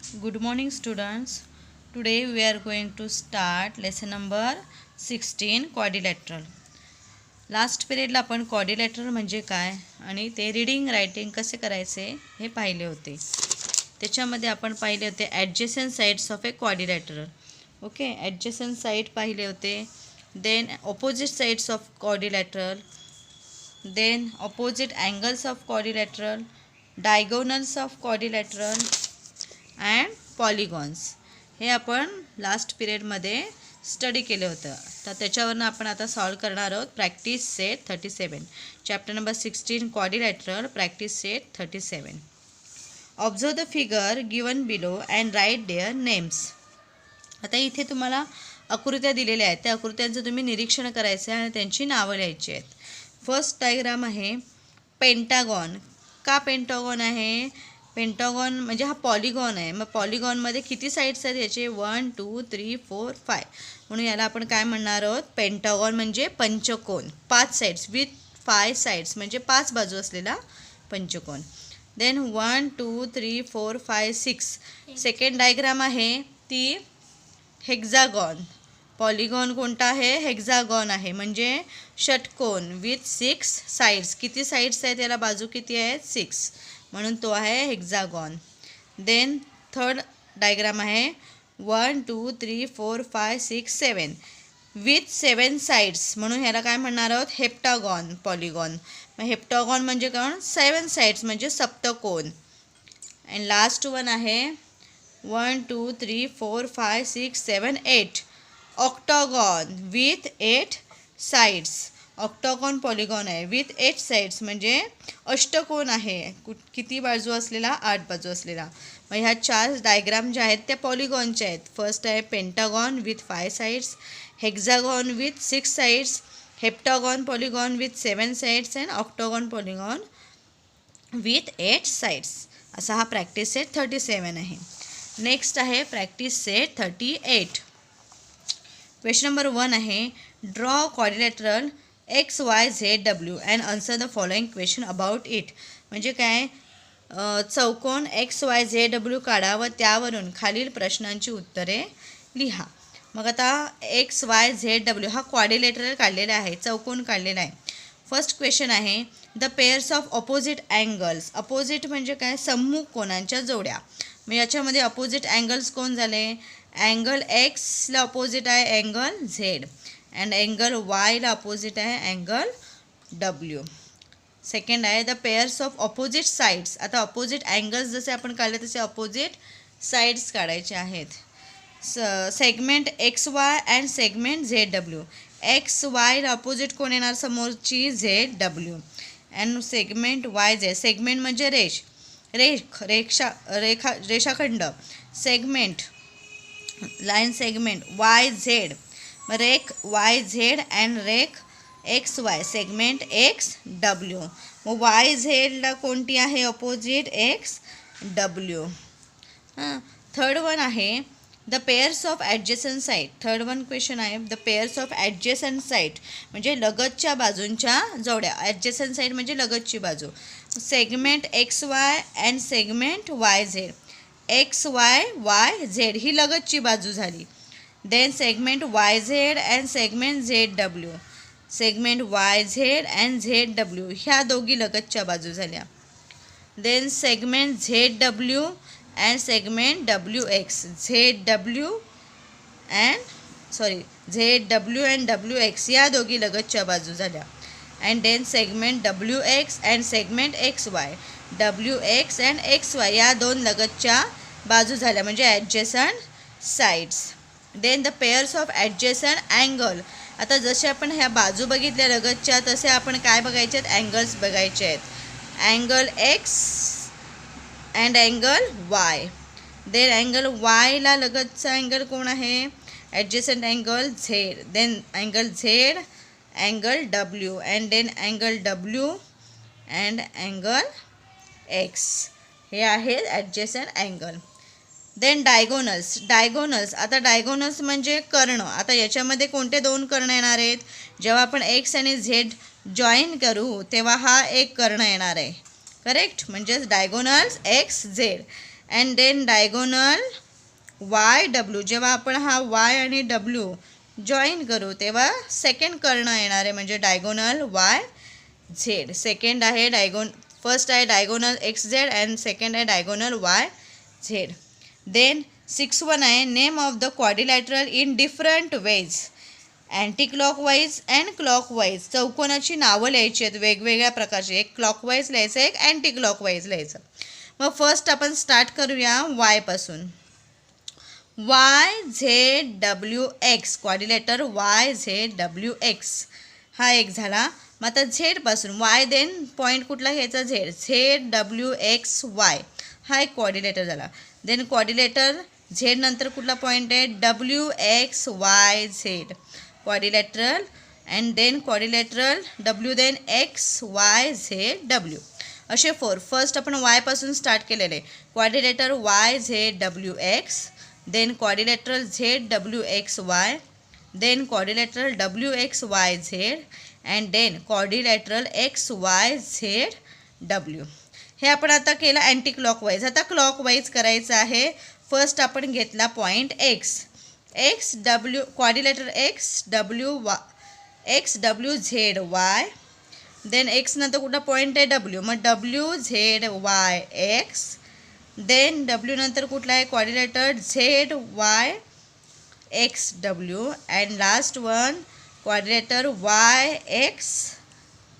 Good morning, students. Today we are going to start lesson number 16 quadrilateral. Last पिरियडला आपण quadrilateral म्हणजे काय आणि ते रीडिंग रायटिंग कसे करायचे हे पाहिले होते. त्याच्यामध्ये आपण पाहिले होते adjacent sides of a quadrilateral. Okay, adjacent side पाहिले होते. Then opposite sides of quadrilateral, then opposite angles of quadrilateral, diagonals of quadrilateral and polygons. हे आपण लास्ट पिरियडमध्ये स्टडी केलं होतं. तर त्याच्यावरनं आपण आता सॉल्व करणार आहोत practice set 37, chapter number 16 quadrilateral, practice set 37. Observe the figure given below and write their names. आता इथे तुम्हाला आकृत्या दिलेल्या आहेत, त्या आकृत्यांचं तुम्ही निरीक्षण करायचं आहे आणि त्यांची नावं लिहायची आहेत. फर्स्ट डायग्राम आहे पेंटागॉन. का पेंटागॉन आहे? पेंटागॉन म्हणजे हा पॉलिगॉन आहे. मग पॉलिगॉनमध्ये किती साईड्स आहेत याचे? 1 2 3 4 5. म्हणून याला आपण काय म्हणणार आहोत? पेंटागॉन म्हणजे पंचकोन, 5 साईड्स विथ 5 साईड्स म्हणजे 5 बाजू असलेला पंचकोन. देन 1 2 3 4 5 6. सेकंड डायग्राम आहे ती हेक्झागॉन. पॉलिगॉन कोणता आहे? हेक्झागॉन आहे म्हणजे षटकोन विथ 6 साईड्स. किती साईड्स आहेत याला? बाजू किती आहेत? 6, म्हणून तो आहे हेक्झागॉन. देन थर्ड डायग्राम आहे 1 2 3 4 5 6 7 विथ 7 साईड्स, म्हणून ह्याला काय म्हणणार आहोत? हेप्टागॉन. पॉलिगॉन मग हेप्टागॉन म्हणजे काय? 7 साईड्स म्हणजे सप्तकोन. अँड लास्ट वन आहे 1 2 3 4 5 6 7 8 octagon with 8 sides. Octagon polygon आहे विथ 8 साईड्स म्हणजे अष्टकोन आहे. किती बाजू असलेला? 8 बाजू असलेला. मग ह्या 4 डायग्राम ज्या आहेत त्या पॉलिगॉनच्या आहेत. फर्स्ट आहे pentagon with 5 sides, hexagon with 6 sides, heptagon polygon with 7 sides and octagon polygon with 8 sides. असा हा प्रॅक्टिस सेट 37 आहे. नेक्स्ट आहे प्रॅक्टिस सेट 38. क्वेश्चन नंबर 1 आहे draw quadrilateral XYZW and answer the following question about it. म्हणजे काय? चौकोन XYZW काढा व त्यावरून खालील प्रश्नांची उत्तरे लिहा. मग आता XYZW हा क्वाड्रिलॅटरल काढलेला आहे, चौकोन काढलेला आहे. फर्स्ट क्वेश्चन आहे the pairs of opposite angles. Opposite म्हणजे काय? सम्मुख कोणांच्या जोड्या. मग याच्यामध्ये अपोजिट अँगल्स कोण झाले? अँगल एक्सला अपोजिट आहे अँगल झेड अँड अँगल वायला अपोजिट आहे अँगल डब्ल्यू. सेकंड आहे the pairs of opposite sides. आता अपोजिट अँगल्स जसे आपण काढले तसे अपोजिट साईड्स काढायचे आहेत. Segment XY and segment ZW. XYला अपोजिट कोण येणार? समोरची ZW and segment YZ. Segment म्हणजे रेषाखंड. Segment line segment YZ. रेख YZ अँड रेख XY सेगमेंट XW. मग YZला कोणती आहे अपोजिट? XW. थर्ड वन आहे the pairs of adjacent side. Third one question आहे the pairs of adjacent side म्हणजे लगतच्या बाजूंच्या जोड्या. ॲडजसंट साईड म्हणजे लगतची बाजू. Segment XY and segment YZ. XYYZ ही लगतची बाजू झाली. Then segment YZ and segment ZW. Segment YZ and ZW ह्या दोघी लगतच्या बाजू झाल्या. Then segment ZW and segment WX. ZW and WX या दोघी लगतच्या बाजू झाल्या. And then segment WX and segment XY. WX and XY या दोन लगतच्या बाजू झाल्या म्हणजे adjacent sides. Then the pairs of adjacent angle. आता जसे आपण ह्या बाजू बघितल्या लगतच्या तसे आपण काय बघायचे आहेत? अँगल्स बघायचे आहेत. Angle X and angle Y. Then angle Yला लगतचा अँगल कोण आहे? Adjacent angle Z. Then angle Z angle W and then angle W and angle X हे आहेत ॲडजसंट अँगल. Then diagonals. आता डायगोनल्स म्हणजे कर्ण. आता याच्यामध्ये कोणते दोन कर्ण येणार आहेत? जेव्हा आपण X आणि Z जॉईन करू तेव्हा हा एक कर्ण येणार आहे. करेक्ट? म्हणजेच diagonals XZ. And then diagonal Y W. जेव्हा आपण हा वाय आणि डब्ल्यू जॉईन करू तेव्हा सेकंड कर्ण येणार आहे, म्हणजे डायगोनल वाय झेड. सेकंड आहे फर्स्ट आहे diagonal X Z and second आहे डायगोनल वाय झेड. देन 6-1 आहे name of the quadrilateral in different ways. Anti clockwise and clockwise चौकोनाची नावं लिहायची आहेत वेगवेगळ्या प्रकारची. एक क्लॉकवाईज लिहायचं, एक अँटी क्लॉकवाईज लिहायचं. मग फर्स्ट आपण स्टार्ट करूया वायपासून. Y Z W X, quadrilateral Y Z W X हा एक झाला. मग आता झेडपासून वाय देन पॉईंट कुठला घ्यायचा Z, Z W X Y हा एक क्वाड्रिलॅटर झाला. देन क्वाड्रिलॅटर झेड नंतर कुठला पॉईंट आहे W X Y Z quadrilateral. And then quadrilateral W then X Y Z W असे 4. फर्स्ट आपण वायपासून स्टार्ट केलेले quadrilateral Y Z W X, then quadrilateral Z W X Y, then quadrilateral W X Y Z and then quadrilateral X Y Z W. हे आपण आता केलं anti clockwise. आता clockwise करायचं आहे. फर्स्ट आपण घेतला point X, X W quadrilateral X W Z Y. Then X नंतर कुठला पॉईंट आहे डब्ल्यू, मग W Z Y X. Then W नंतर कुठला आहे quadrilateral Z Y X W and last one quadrilateral Y X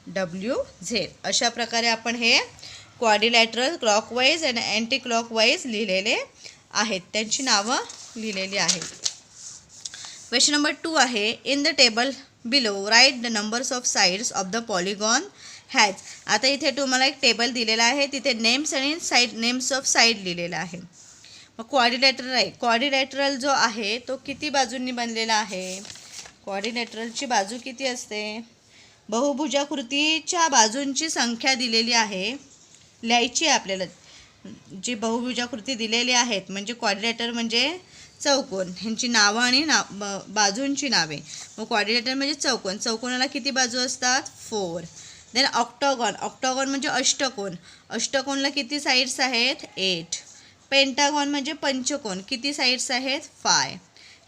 W Z. अशा प्रकारे आपण हे क्वाड्रिलॅटरल क्लॉकवाईज आणि अँटी क्लॉकवाईज लिहिलेले आहेत, त्यांची नावं लिहिलेली आहेत. क्वेश्चन नंबर 2 आहे in the table below write the numbers of sides of the polygon has. आता इथे तुम्हाला एक टेबल दिलेला आहे, तिथे नेम्स आणि नेम्स ऑफ साईड लिहिलेला आहे. मग क्वाड्रिलॅटरल आहे, क्वाड्रिलॅटरल जो आहे तो किती बाजूंनी बनलेला आहे, क्वाड्रिलॅटरलची बाजू किती असते, बहुभुजाकृतीच्या बाजूंची संख्या दिलेली आहे, लिहायची आहे आपल्याला. जी बहुभुजाकृती दिलेली आहेत म्हणजे क्वाड्रिलॅटर म्हणजे चौकोन, ह्यांची नावं आणि बाजूंची नावे. मग क्वाड्रिलॅटर म्हणजे चौकोन, चौकोनाला किती बाजू असतात 4. देन ऑक्टॉगॉन, ऑक्टॉगॉन म्हणजे अष्टकोन, अष्टकोनला किती साईड्स आहेत 8. पेंटागॉन म्हणजे पंचकोन, किती साईड्स आहेत 5.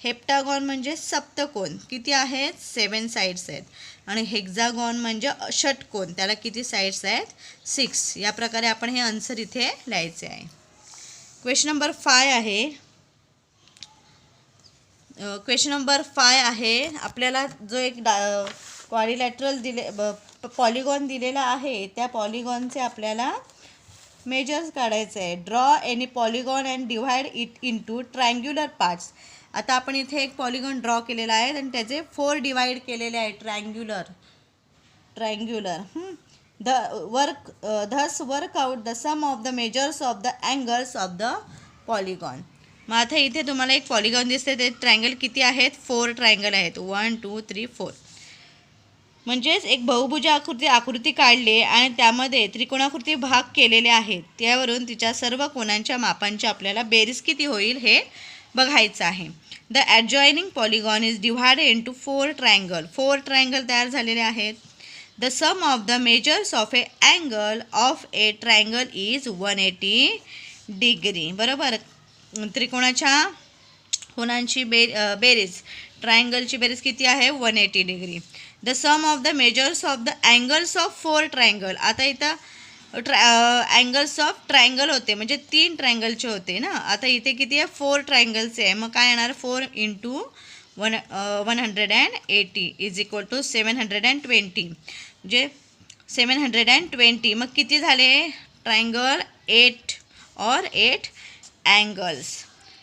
हेप्टागॉन म्हणजे सप्तकोन, किती आहेत 7 साईड्स आहेत. आणि हेक्झागॉन म्हणजे षटकोन, त्याला किती साईड्स आहेत 6. या प्रकारे आपण हे आन्सर इथे लिहायचे आहे. क्वेश्चन नंबर 5 आहे. क्वेश्चन नंबर 5 आहे आपल्याला जो एक क्वाड्रिलॅटरल पॉलिगॉन दिलेला आहे त्या पॉलिगॉनचे आपल्याला मेजर्स काढायचे आहे. Draw any polygon and divide it into triangular parts. आता आपण इथे एक पॉलिगॉन ड्रॉ केलेला आहे आणि त्याचे 4 डिवाइड केलेले आहे triangular. thus work out the sum of the measures of the angles of the polygon. मग आता इथे तुम्हाला एक पॉलिगॉन दिसते, ते ट्रायंगल किती आहेत 4 ट्रायंगल आहेत 1 2 3 4. म्हणजेच एक बहुभुज आकृती काढली आणि त्यामध्ये त्रिकोणाकृती भाग केलेले आहेत, त्यावरून तिच्या सर्व कोणांच्या मापांची आपल्याला बेरीज किती होईल हे बघायचं आहे. The adjoining polygon is divided into 4 triangle. 4 triangle तयार झालेले आहेत. The sum of the measures of a angle of a triangle is 180 degree. बरोबर, त्रिकोणाच्या कोणांची बेरीज, ट्रायंगलची बेरीज किती आहे 180 degree. The sum of the measures of the angles of 4 triangle. आता इथं अँगल्स ऑफ ट्रायंगल होते म्हणजे 3 ट्रायंगलचे होते ना, आता इथे किती आहे 4 ट्रायंगलचे आहे. मग काय येणार 4 इंटू 180 इज इक्वल टू 720 म्हणजे 720. मग किती झाले triangle 8 angles.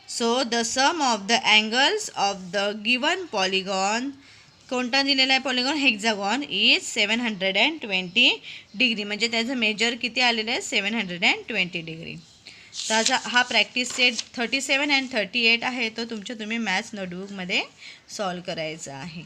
So the sum of the angles of the given polygon, कोणता दिलेला आहे पॉलिगॉन हेक्झागॉन, इज 720 डिग्री. म्हणजे त्याचं मेजर किती आलेलं आहे 720 डिग्री. तर हा प्रॅक्टिस सेट 37 आणि 38 आहे, तो तुम्ही मॅथ्स नोटबुकमध्ये सॉल्व करायचा आहे.